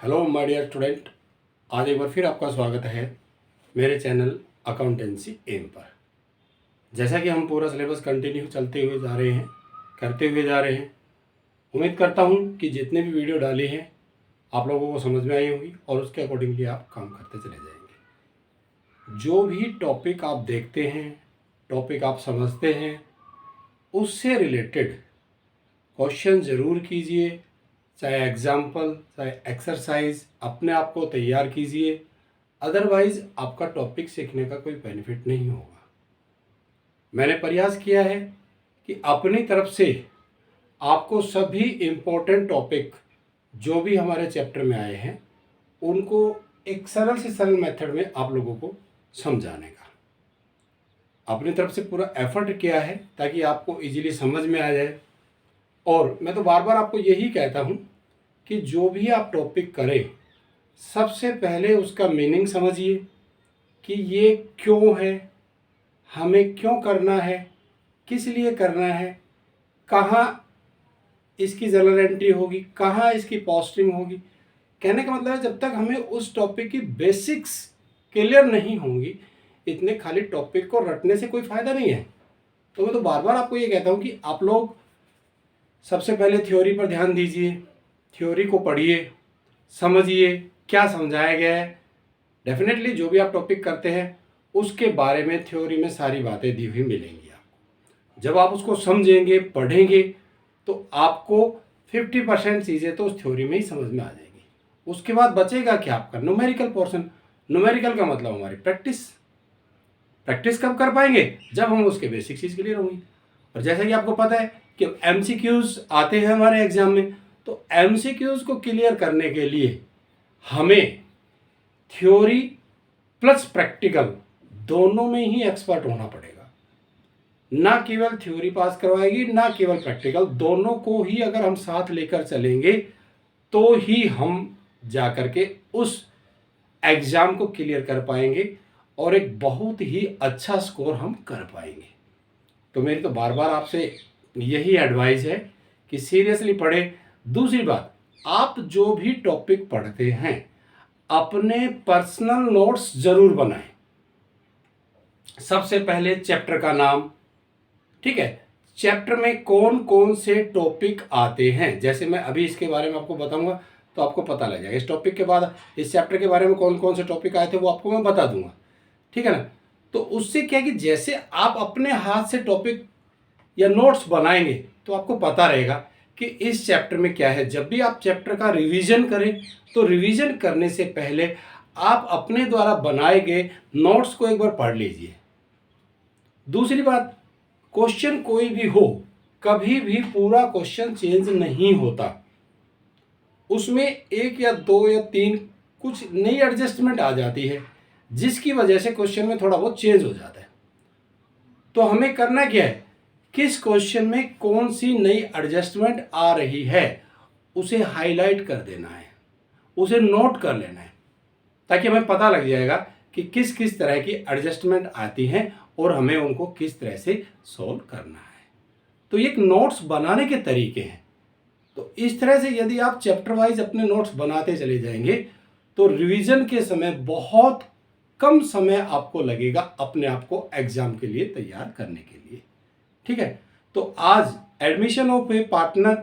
Hello my dear student, आज एक बार फिर आपका स्वागत है मेरे चैनल अकाउंटेंसी एम पर। जैसा कि हम पूरा सिलेबस कंटिन्यू चलते हुए जा रहे हैं, करते हुए जा रहे हैं, उम्मीद करता हूं कि जितने भी वीडियो डाले हैं आप लोगों को समझ में आई होगी और उसके अकॉर्डिंगली आप काम करते चले जाएंगे। जो भी टॉपिक आप देखते हैं, टॉपिक आप समझते हैं, उससे रिलेटेड क्वेश्चन ज़रूर कीजिए, चाहे एग्जाम्पल चाहे एक्सरसाइज अपने आप को तैयार कीजिए। अदरवाइज आपका टॉपिक सीखने का कोई बेनिफिट नहीं होगा। मैंने प्रयास किया है कि अपनी तरफ से आपको सभी इम्पोर्टेंट टॉपिक जो भी हमारे चैप्टर में आए हैं उनको एक सरल से सरल मेथड में आप लोगों को समझाने का अपनी तरफ से पूरा एफर्ट किया है ताकि आपको इजीली समझ में आ जाए। और मैं तो बार बार आपको यही कहता हूँ कि जो भी आप टॉपिक करें सबसे पहले उसका मीनिंग समझिए कि ये क्यों है, हमें क्यों करना है, किस लिए करना है, कहाँ इसकी जर्नल एंट्री होगी, कहाँ इसकी पोस्टिंग होगी। कहने का मतलब है जब तक हमें उस टॉपिक की बेसिक्स क्लियर नहीं होंगी, इतने खाली टॉपिक को रटने से कोई फ़ायदा नहीं है। तो मैं तो बार बार आपको ये कहता हूँ कि आप लोग सबसे पहले थ्योरी पर ध्यान दीजिए, थ्योरी को पढ़िए, समझिए क्या समझाया गया है। डेफिनेटली जो भी आप टॉपिक करते हैं उसके बारे में थ्योरी में सारी बातें दी हुई मिलेंगी आपको। जब आप उसको समझेंगे, पढ़ेंगे, तो आपको 50% चीज़ें तो उस थ्योरी में ही समझ में आ जाएगी। उसके बाद बचेगा क्या आपका न्यूमेरिकल पोर्शन। न्यूमेरिकल का मतलब हमारी प्रैक्टिस। प्रैक्टिस कब कर पाएंगे? जब हम उसके बेसिक चीज़ क्लियर होंगी। और जैसा कि आपको पता है कि एमसीक्यूज आते हैं हमारे एग्जाम में, तो एमसीक्यूज को क्लियर करने के लिए हमें थ्योरी प्लस प्रैक्टिकल दोनों में ही एक्सपर्ट होना पड़ेगा। ना केवल थ्योरी पास करवाएगी, ना केवल प्रैक्टिकल, दोनों को ही अगर हम साथ लेकर चलेंगे तो ही हम जाकर के उस एग्जाम को क्लियर कर पाएंगे और एक बहुत ही अच्छा स्कोर हम कर पाएंगे। तो मेरी तो बार बार आपसे यही एडवाइस है कि सीरियसली पढ़े। दूसरी बात, आप जो भी टॉपिक पढ़ते हैं अपने पर्सनल नोट्स जरूर बनाएं। सबसे पहले चैप्टर का नाम, ठीक है, चैप्टर में कौन कौन से टॉपिक आते हैं, जैसे मैं अभी इसके बारे में आपको बताऊंगा तो आपको पता लग जाएगा। इस टॉपिक के बाद इस चैप्टर के बारे में कौन कौन से टॉपिक आए थे वो आपको मैं बता दूंगा, ठीक है ना। तो उससे क्या कि जैसे आप अपने हाथ से टॉपिक या नोट्स बनाएंगे तो आपको पता रहेगा कि इस चैप्टर में क्या है। जब भी आप चैप्टर का रिवीजन करें तो रिवीजन करने से पहले आप अपने द्वारा बनाए गए नोट्स को एक बार पढ़ लीजिए। दूसरी बात, क्वेश्चन कोई भी हो, कभी भी पूरा क्वेश्चन चेंज नहीं होता। उसमें एक या दो या तीन कुछ नई एडजस्टमेंट आ जाती है जिसकी वजह से क्वेश्चन में थोड़ा बहुत चेंज हो जाता है। तो हमें करना क्या है, किस क्वेश्चन में कौन सी नई एडजस्टमेंट आ रही है उसे हाईलाइट कर देना है, उसे नोट कर लेना है, ताकि हमें पता लग जाएगा कि किस किस तरह की एडजस्टमेंट आती हैं और हमें उनको किस तरह से सॉल्व करना है। तो ये एक नोट्स बनाने के तरीके हैं। तो इस तरह से यदि आप चैप्टर वाइज अपने नोट्स बनाते चले जाएंगे तो रिवीजन के समय बहुत कम समय आपको लगेगा अपने आप को एग्जाम के लिए तैयार करने के लिए, ठीक है। तो आज एडमिशन ऑफ ए पार्टनर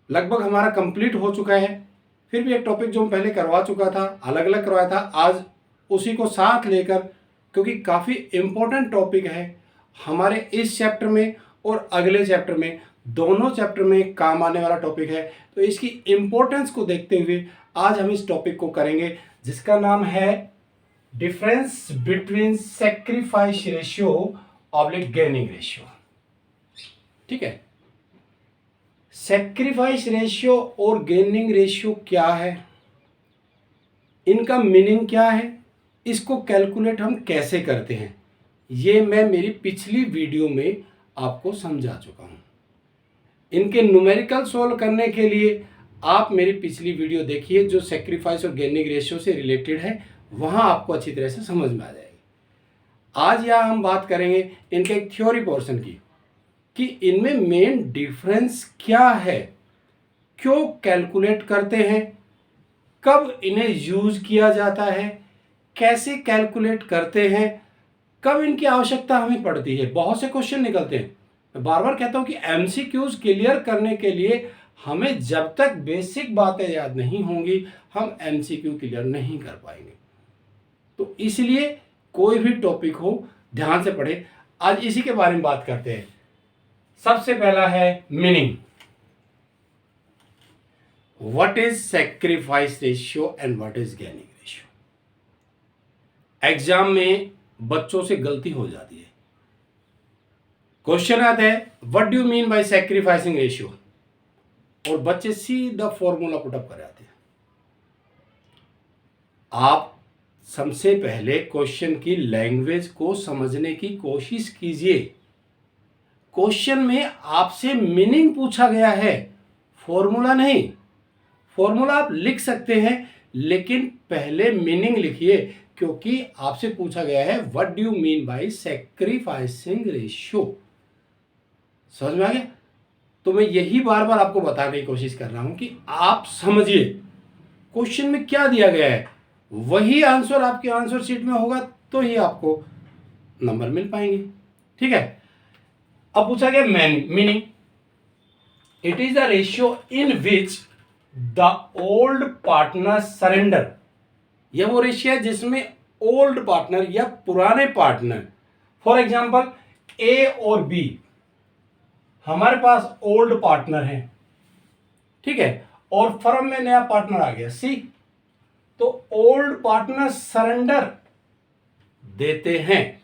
लगभग हमारा कंप्लीट हो चुका है। फिर भी एक टॉपिक जो हम पहले करवा चुका था, अलग अलग करवाया था, आज उसी को साथ लेकर, क्योंकि काफ़ी इम्पोर्टेंट टॉपिक है हमारे इस चैप्टर में और अगले चैप्टर में, दोनों चैप्टर में काम आने वाला टॉपिक है। तो इसकी इम्पोर्टेंस को देखते हुए आज हम इस टॉपिक को करेंगे जिसका नाम है difference between sacrifice ratio oblique gaining ratio, ठीक है। सेक्रीफाइस रेशियो और गेनिंग रेशियो क्या है, इनका मीनिंग क्या है, इसको कैलकुलेट हम कैसे करते हैं, ये मैं मेरी पिछली वीडियो में आपको समझा चुका हूं। इनके न्यूमेरिकल सोल्व करने के लिए आप मेरी पिछली वीडियो देखिए जो सेक्रीफाइस और गेनिंग रेशियो से रिलेटेड है, वहां आपको अच्छी तरह से समझ में आ जाएगी। आज यहाँ हम बात करेंगे इनके एक थ्योरी पोर्शन की कि इनमें मेन डिफरेंस क्या है, क्यों कैलकुलेट करते हैं, कब इन्हें यूज किया जाता है, कैसे कैलकुलेट करते हैं, कब इनकी आवश्यकता हमें पड़ती है। बहुत से क्वेश्चन निकलते हैं। मैं बार बार कहता हूं कि एमसीक्यूज क्लियर करने के लिए हमें जब तक बेसिक बातें याद नहीं होंगी हम एमसीक्यू क्लियर नहीं कर पाएंगे। तो इसलिए कोई भी टॉपिक हो ध्यान से पढ़े। आज इसी के बारे में बात करते हैं। सबसे पहला है meaning. What is sacrifice ratio and what is gaining ratio. Exam में बच्चों से गलती हो जाती है। क्वेश्चन आता है what do you mean by sacrificing ratio, और बच्चे सीधा फॉर्मूला पुटअप कर जाते हैं। आप सबसे पहले क्वेश्चन की लैंग्वेज को समझने की कोशिश कीजिए। क्वेश्चन में आपसे मीनिंग पूछा गया है, फॉर्मूला नहीं। फॉर्मूला आप लिख सकते हैं लेकिन पहले मीनिंग लिखिए, क्योंकि आपसे पूछा गया है what do you mean by sacrificing ratio. समझ में आ गया? तो मैं यही बार बार आपको बताने की कोशिश कर रहा हूं कि आप समझिए क्वेश्चन में क्या दिया गया है, वही आंसर आपके आंसर शीट में होगा तो ही आपको नंबर मिल पाएंगे। ठीक है। अब पूछा गया meaning. It is the ratio in which the old partner surrender. यह वो रेशियो है जिसमें ओल्ड पार्टनर या पुराने पार्टनर, फॉर एग्जांपल ए और बी, हमारे पास ओल्ड पार्टनर है, ठीक है, और फर्म में नया पार्टनर आ गया सी, तो ओल्ड पार्टनर सरेंडर देते हैं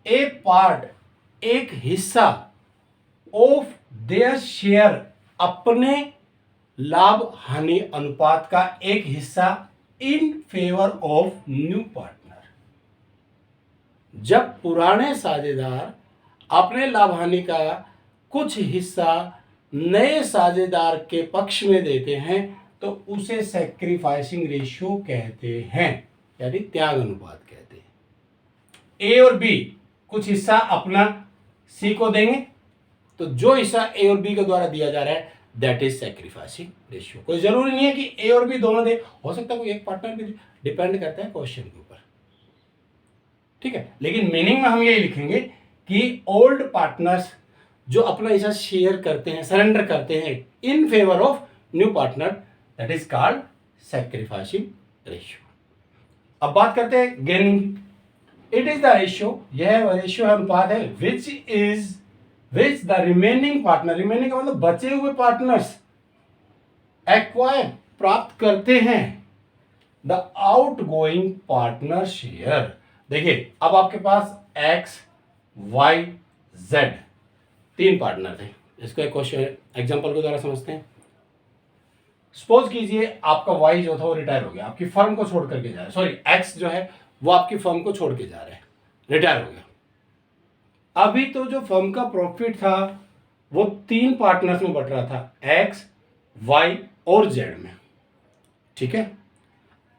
ए पार्ट, एक हिस्सा, ऑफ देयर शेयर, अपने लाभ हानि अनुपात का एक हिस्सा, in favour of new partner. जब पुराने साझेदार अपने लाभ हानि का कुछ हिस्सा नए साझेदार के पक्ष में देते हैं तो उसे सैक्रिफाइसिंग रेशियो कहते हैं, यानी त्याग अनुपात कहते हैं। ए और बी कुछ हिस्सा अपना सी को देंगे, तो जो हिस्सा ए और बी के द्वारा दिया जा रहा है दैट इज सैक्रिफाइसिंग रेशियो। कोई जरूरी नहीं है कि ए और बी दोनों दे, हो सकता है कोई एक पार्टनर भी, डिपेंड करता है क्वेश्चन के ऊपर। ठीक है, लेकिन मीनिंग में हम यही लिखेंगे कि ओल्ड पार्टनर्स जो अपना हिस्सा शेयर करते हैं, सरेंडर करते हैं in favour of new partner, that is called sacrificing ratio. अब बात करते हैं gaining. It is the ratio, यह रेशियो अनुपात है which the remaining partner, remaining का मतलब बचे हुए पार्टनर्स, एक्वायर प्राप्त करते हैं द आउटगोइंग पार्टनर शेयर। देखिए अब आपके पास एक्स वाई जेड तीन पार्टनर थे। इसको एक क्वेश्चन एग्जांपल के द्वारा समझते हैं। सपोज कीजिए आपका वाई जो था वो रिटायर हो गया, आपकी फर्म को छोड़ करके जा रहा है, सॉरी एक्स जो है वो आपकी फर्म को छोड़ के जा रहा है, रिटायर हो गया। अभी तो जो फर्म का प्रॉफिट था वो तीन पार्टनर्स में बट रहा था, एक्स वाई और जेड में। ठीक है,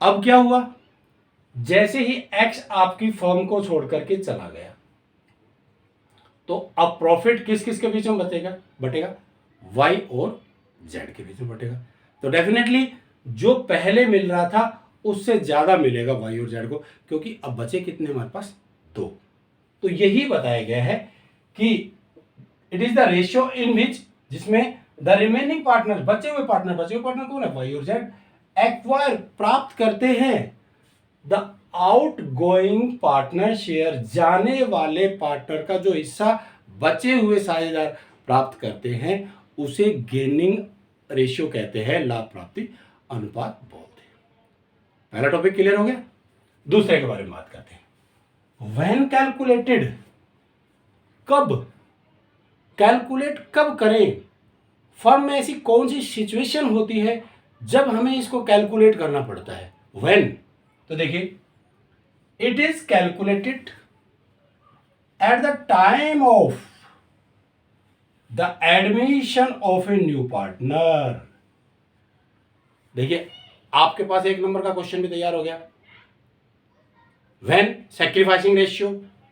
अब क्या हुआ, जैसे ही एक्स आपकी फर्म को छोड़ करके चला गया तो अब प्रॉफिट किस किस के बीच में बटेगा, वाई और जेड के बीच में बटेगा। तो डेफिनेटली जो पहले मिल रहा था उससे ज्यादा मिलेगा वाई और जेड को, क्योंकि अब बचे कितने हमारे पास, दो। तो यही बताया गया है कि it is the ratio in which, जिसमें द रिमेनिंग पार्टनर, बचे हुए पार्टनर कौन है, वाई और जेड, एक्वायर प्राप्त करते हैं the out going partner share, जाने वाले पार्टनर का जो हिस्सा बचे हुए साझेदार प्राप्त करते हैं उसे गेनिंग रेशियो कहते हैं, लाभ प्राप्ति अनुपात बोलते हैं। पहला टॉपिक क्लियर हो गया। दूसरे के बारे में बात करते हैं। व्हेन कैलकुलेटेड, कब कैलकुलेट कब करें, फर्म में ऐसी कौन सी सिचुएशन होती है जब हमें इसको कैलकुलेट करना पड़ता है। व्हेन, तो देखिए it is calculated at the time of the admission of a new partner. देखिए आपके पास एक नंबर का क्वेश्चन भी तैयार हो गया। व्हेन सैक्रिफाइसिंग रेशियो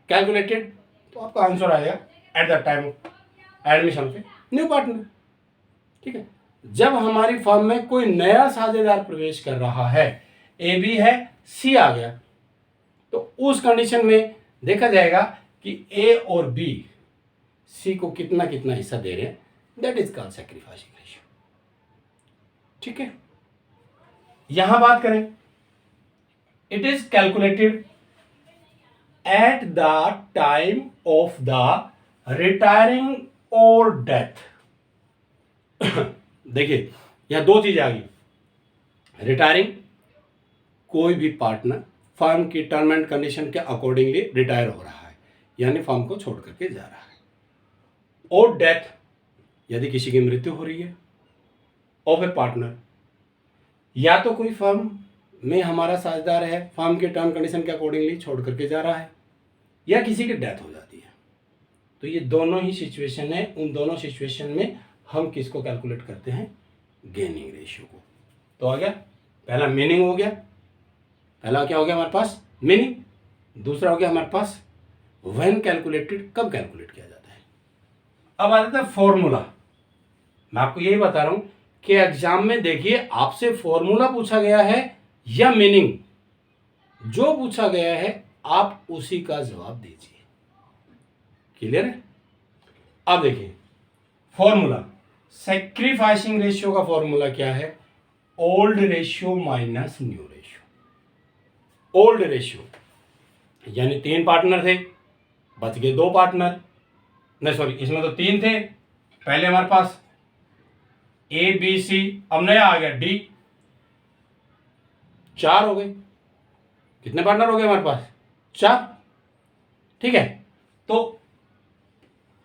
कैलकुलेटेड, तो आपका आंसर आएगा at the time of admission of a new partner. ठीक है, जब हमारी फर्म में कोई नया साझेदार प्रवेश कर रहा है, ए बी है, सी आ गया, तो उस कंडीशन में देखा जाएगा कि ए और बी सी को कितना कितना हिस्सा दे रहे हैं, that is called sacrificing ratio. ठीक है, यहां बात करें, it is calculated at the time of the retiring और डेथ। देखिए यहां दो चीज आ गई, रिटायरिंग, कोई भी पार्टनर फर्म की टर्म एंड कंडीशन के अकॉर्डिंगली रिटायर हो रहा है, यानी फर्म को छोड़ करके जा रहा है, और डेथ, यदि किसी की मृत्यु हो रही है ऑफ ए पार्टनर, या तो कोई फर्म में हमारा साझेदार है, फर्म के टर्म कंडीशन के अकॉर्डिंगली छोड़ करके जा रहा है, या किसी की डेथ हो जाती है। तो ये दोनों ही सिचुएशन है, उन दोनों सिचुएशन में हम किसको कैलकुलेट करते हैं, गेनिंग रेशियो को। तो आ गया, पहला मीनिंग हो गया, पहला क्या हो गया हमारे पास, मीनिंग, दूसरा हो गया हमारे पास व्हेन कैलकुलेटेड, कब कैलकुलेट किया जाता है। अब आ जाता है फॉर्मूला। मैं आपको यही बता रहा हूं कि एग्जाम में देखिए आपसे फॉर्मूला पूछा गया है या मीनिंग, जो पूछा गया है आप उसी का जवाब दीजिए। क्लियर है? अब देखिए फॉर्मूला, सैक्रिफाइसिंग रेशियो का फॉर्मूला क्या है, old ratio minus new ratio. Old ratio यानी 3 पार्टनर थे, बच गए 2 पार्टनर, नहीं सॉरी, इसमें तो 3 थे, पहले हमारे पास ए बी सी, अब नया आ गया डी, 4 हो गए। कितने पार्टनर हो गए हमारे पास, 4। ठीक है, तो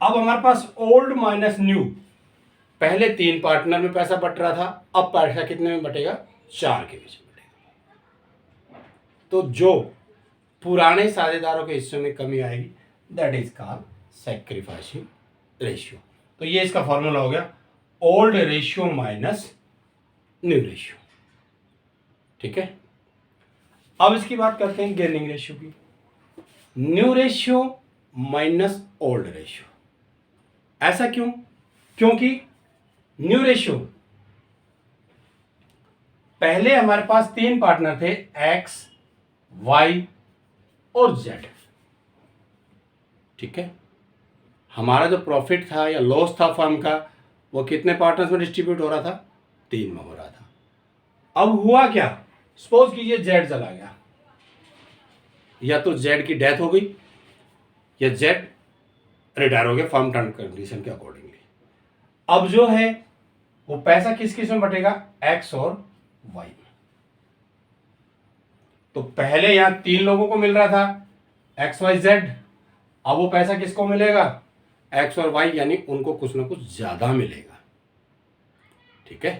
अब हमारे पास ओल्ड माइनस न्यू, पहले 3 पार्टनर में पैसा बट रहा था, अब पैसा कितने में बटेगा, 4 के बीच में बटेगा। तो जो पुराने साझेदारों के हिस्से में कमी आएगी, that is called sacrificing ratio. तो ये इसका फॉर्मूला हो गया, old ratio minus new ratio. ठीक है, अब इसकी बात करते हैं गेनिंग रेशियो की। New ratio minus old ratio, ऐसा क्यों, क्योंकि न्यू रेशियो, पहले हमारे पास 3 पार्टनर थे, एक्स वाई और जेड। ठीक है, हमारा जो प्रॉफिट था या लॉस था फर्म का, वो कितने पार्टनर्स में डिस्ट्रीब्यूट हो रहा था, 3 में हो रहा था। अब हुआ क्या, सपोज कीजिए जेड चला गया, या तो जेड की डेथ हो गई या जेड रिटायर हो गया फर्म टर्म कंडीशन के अकॉर्डिंगली। अब जो है वो पैसा किस किस में बटेगा, एक्स और वाई में। तो पहले यहां 3 लोगों को मिल रहा था, एक्स वाई जेड, अब वो पैसा किसको मिलेगा, एक्स और वाई, यानी उनको कुछ ना कुछ ज्यादा मिलेगा। ठीक है,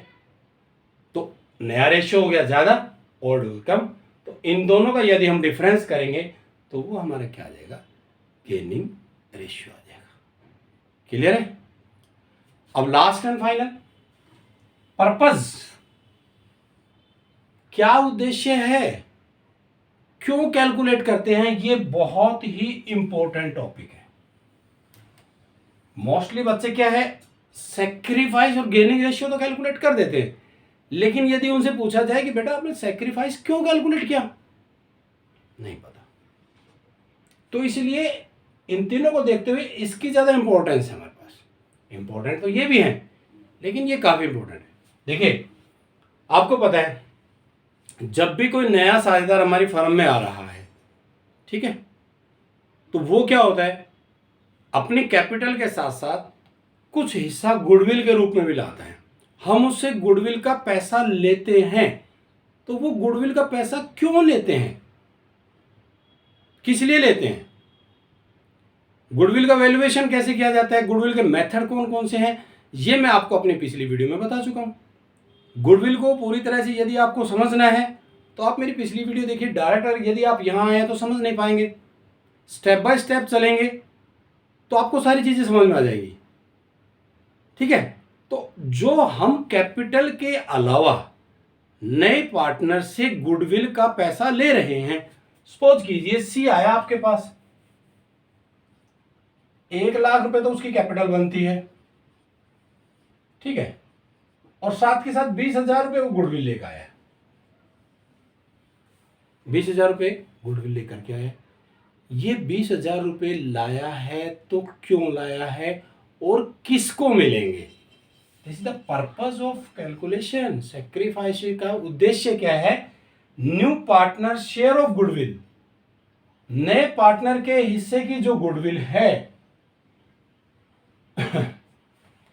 तो नया रेशियो हो गया ज्यादा, ओल्ड कम, तो इन दोनों का यदि हम डिफरेंस करेंगे तो वो हमारा क्या आ जाएगा, गेनिंग रेशियो आ जाएगा। क्लियर है? अब लास्ट एंड फाइनल, पर्पस, क्या उद्देश्य है, क्यों कैलकुलेट करते हैं, ये बहुत ही इंपॉर्टेंट टॉपिक है। मोस्टली बच्चे क्या है, सैक्रिफाइस और गेनिंग रेशियो तो कैलकुलेट कर देते हैं, लेकिन यदि उनसे पूछा जाए कि बेटा आपने सैक्रिफाइस क्यों कैलकुलेट किया, नहीं पता। तो इसलिए इन तीनों को देखते हुए इसकी ज्यादा इंपॉर्टेंस है हमारे पास। इंपॉर्टेंट तो ये भी है, लेकिन ये काफी इंपॉर्टेंट है। देखिए आपको पता है, जब भी कोई नया साझेदार हमारी फर्म में आ रहा है, ठीक है, तो वो क्या होता है, अपनी कैपिटल के साथ साथ कुछ हिस्सा गुडविल के रूप में भी लाता है। हम उससे गुडविल का पैसा लेते हैं। तो वो गुडविल का पैसा क्यों लेते हैं, किस लिए लेते हैं, गुडविल का वैल्यूएशन कैसे किया जाता है, गुडविल के मेथड कौन कौन से हैं, ये मैं आपको अपनी पिछली वीडियो में बता चुका हूं। गुडविल को पूरी तरह से यदि आपको समझना है तो आप मेरी पिछली वीडियो देखिए। डायरेक्ट यदि आप यहां आए तो समझ नहीं पाएंगे, स्टेप बाय स्टेप चलेंगे तो आपको सारी चीजें समझ में आ जाएगी। ठीक है, तो जो हम कैपिटल के अलावा नए पार्टनर से गुडविल का पैसा ले रहे हैं, सपोज कीजिए सी आया आपके पास, 1 लाख रुपए तो उसकी कैपिटल बनती है। ठीक है, और साथ के साथ 20,000 रुपये वो गुडविल लेकर आया। 20,000 रुपये गुडविल लेकर के आया। ये 20,000 रुपये लाया है तो क्यों लाया है और किसको मिलेंगे? This is the purpose of calculation. Sacrifice का उद्देश्य क्या है? New partner share of goodwill, नए पार्टनर के हिस्से की जो गुडविल है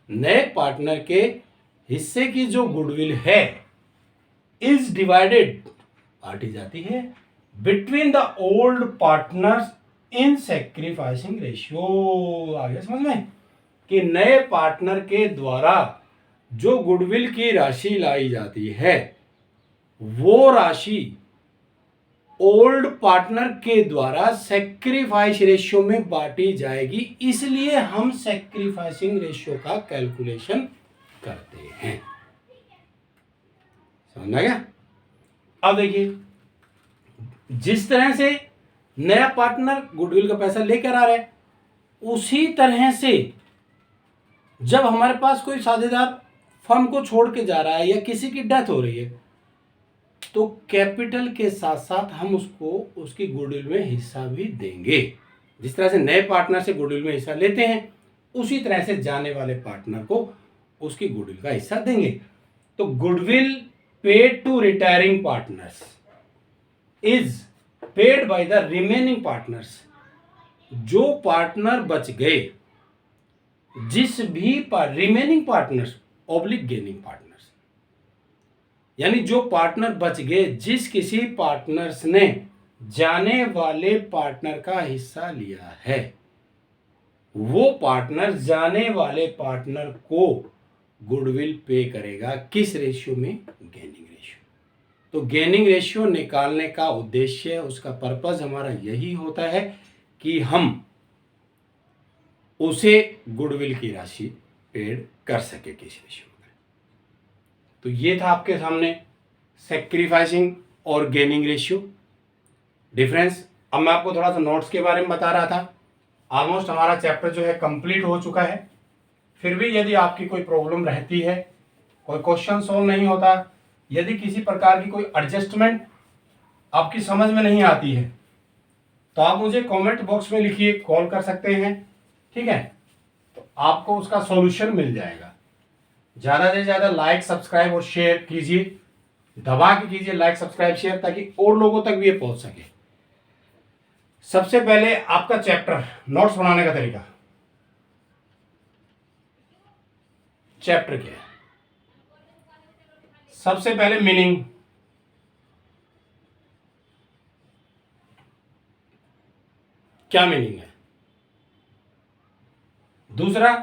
नए पार्टनर के हिस्से की जो गुडविल है इज डिवाइडेड, बांटी जाती है between the old partners in sacrificing ratio. आगे समझ में कि नए पार्टनर के द्वारा जो गुडविल की राशि लाई जाती है वो राशि ओल्ड पार्टनर के द्वारा सैक्रिफाइस रेशियो में बांटी जाएगी। इसलिए हम सैक्रिफाइसिंग रेशियो का कैलकुलेशन करते हैं। समझ आ गया? अब देखिए, जिस तरह से नया पार्टनर गुडविल का पैसा लेकर आ रहा है उसी तरह से जब हमारे पास कोई साझेदार फर्म को छोड़ के जा रहा है या किसी की डेथ हो रही है तो कैपिटल के साथ साथ हम उसको उसकी गुडविल में हिस्सा भी देंगे। जिस तरह से नए पार्टनर से गुडविल में हिस्सा लेते हैं उसी तरह से जाने वाले पार्टनर को उसकी गुडविल का हिस्सा देंगे। तो goodwill paid to retiring partners is paid by the remaining partners. जो पार्टनर बच गए, जिस भी remaining partners oblique gaining partners, यानी जो पार्टनर बच गए, जिस किसी पार्टनर्स ने जाने वाले पार्टनर का हिस्सा लिया है वो पार्टनर जाने वाले पार्टनर को गुडविल पे करेगा। किस रेशियो में? Gaining ratio. तो गेनिंग रेशियो निकालने का उद्देश्य, उसका पर्पस हमारा यही होता है कि हम उसे गुडविल की राशि पेड कर सके किस रेशियो में। तो ये था आपके सामने सैक्रिफाइसिंग और गेनिंग रेशियो डिफरेंस। अब मैं आपको थोड़ा सा नोट्स के बारे में बता रहा था। ऑलमोस्ट हमारा चैप्टर जो है कंप्लीट हो चुका है। फिर भी यदि आपकी कोई प्रॉब्लम रहती है, कोई क्वेश्चन सॉल्व नहीं होता, यदि किसी प्रकार की कोई एडजस्टमेंट आपकी समझ में नहीं आती है तो आप मुझे कमेंट बॉक्स में लिखिए, कॉल कर सकते हैं, ठीक है? तो आपको उसका सॉल्यूशन मिल जाएगा। ज़्यादा से ज़्यादा लाइक, सब्सक्राइब और शेयर कीजिए, दबा के कीजिए लाइक, सब्सक्राइब, शेयर, ताकि और लोगों तक भी ये पहुंच सके। सबसे पहले आपका चैप्टर नोट्स बनाने का तरीका। चैप्टर क्या है? सबसे पहले मीनिंग, क्या मीनिंग है। दूसरा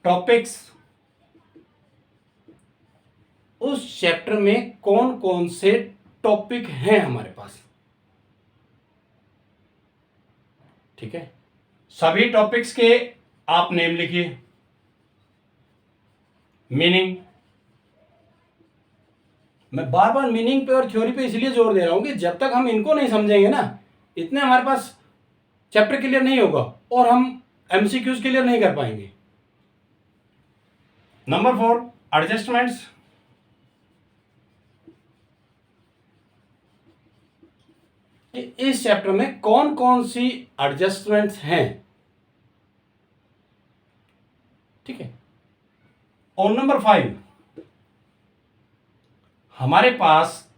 टॉपिक्स, उस चैप्टर में कौन कौन से टॉपिक हैं हमारे पास, ठीक है? सभी टॉपिक्स के आप नेम लिखिए। मीनिंग, मैं बार बार मीनिंग पे और थ्योरी पे इसलिए जोर दे रहा हूं कि जब तक हम इनको नहीं समझेंगे ना, इतने हमारे पास चैप्टर क्लियर नहीं होगा और हम एमसीक्यूज क्लियर नहीं कर पाएंगे। Number 4 adjustments. इस चैप्टर में कौन कौन सी एडजस्टमेंट्स हैं, ठीक है? और नंबर 5 हमारे पास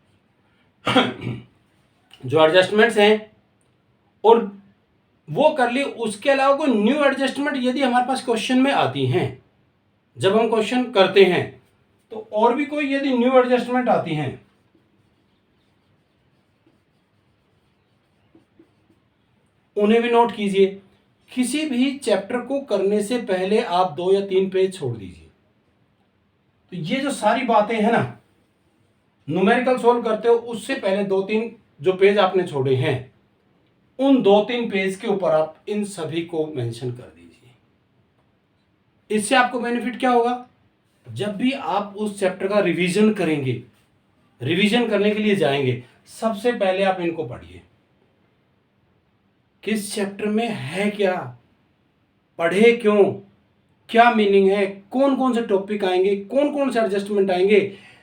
जो एडजस्टमेंट्स हैं और वो कर ली, उसके अलावा कोई न्यू एडजस्टमेंट यदि हमारे पास क्वेश्चन में आती हैं, जब हम क्वेश्चन करते हैं तो और भी कोई यदि न्यू एडजस्टमेंट आती हैं उन्हें भी नोट कीजिए। किसी भी चैप्टर को करने से पहले आप 2 या 3 पेज छोड़ दीजिए। तो ये जो सारी बातें हैं ना, न्यूमेरिकल सोल्व करते हो उससे पहले 2-3 जो पेज आपने छोड़े हैं उन 2-3 पेज के ऊपर आप इन सभी को मेंशन कर दीजिए। इससे आपको बेनिफिट क्या होगा? जब भी आप उस चैप्टर का रिवीजन करेंगे, रिवीजन करने के लिए जाएंगे, सबसे पहले आप इनको पढ़िए। किस चैप्टर में है क्या, पढ़े क्यों, क्या मीनिंग है, कौन कौन से टॉपिक आएंगे, कौन कौन से एडजस्टमेंट आएंगे,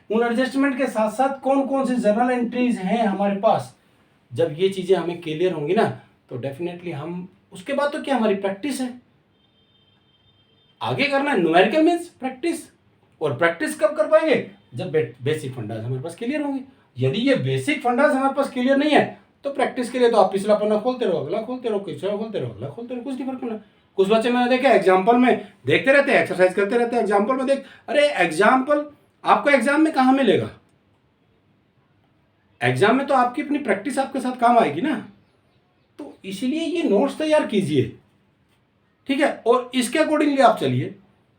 उन एडजस्टमेंट के साथ साथ कौन कौन से जर्नल एंट्रीज हैं हमारे पास। जब ये चीज़ें हमें क्लियर होंगी ना तो डेफिनेटली हम उसके बाद तो क्या हमारी प्रैक्टिस है, आगे करना है। न्यूमेरिकल मीन्स प्रैक्टिस, और प्रैक्टिस कब कर पाएंगे, जब बेसिक फंडास हमारे पास क्लियर होंगे। यदि ये बेसिक फंडास हमारे पास क्लियर नहीं है तो प्रैक्टिस के लिए तो आप पिछला पन्ना खोलते रहो, अगला खोलते रहो, पिछला खोलते रहो, अगला खोलते रहो, कुछ नहीं फर्क पड़ना। कुछ बच्चे मैंने देखा एग्जाम्पल में देखते रहते हैं, एक्सरसाइज करते रहते हैं, एग्जाम्पल में देख, अरे एग्जाम्पल आपको एग्जाम में कहाँ मिलेगा, एग्जाम में तो आपकी अपनी प्रैक्टिस आपके साथ काम आएगी ना। तो इसीलिए ये नोट्स तैयार कीजिए, ठीक है, और इसके अकॉर्डिंगली आप चलिए,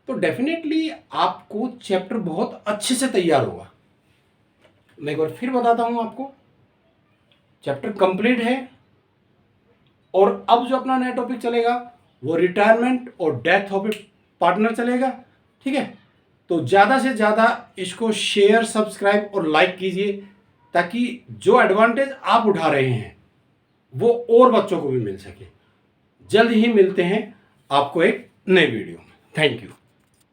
तो डेफिनेटली आपको चैप्टर बहुत अच्छे से तैयार होगा। मैं एक बार फिर बताता हूं आपको, चैप्टर कंप्लीट है, और अब जो अपना नया टॉपिक चलेगा वो रिटायरमेंट और डेथ ऑफ ए पार्टनर चलेगा, ठीक है। तो ज़्यादा से ज़्यादा इसको शेयर, सब्सक्राइब और लाइक कीजिए, ताकि जो एडवांटेज आप उठा रहे हैं वो और बच्चों को भी मिल सके। जल्द ही मिलते हैं आपको एक नए वीडियो में। Thank you.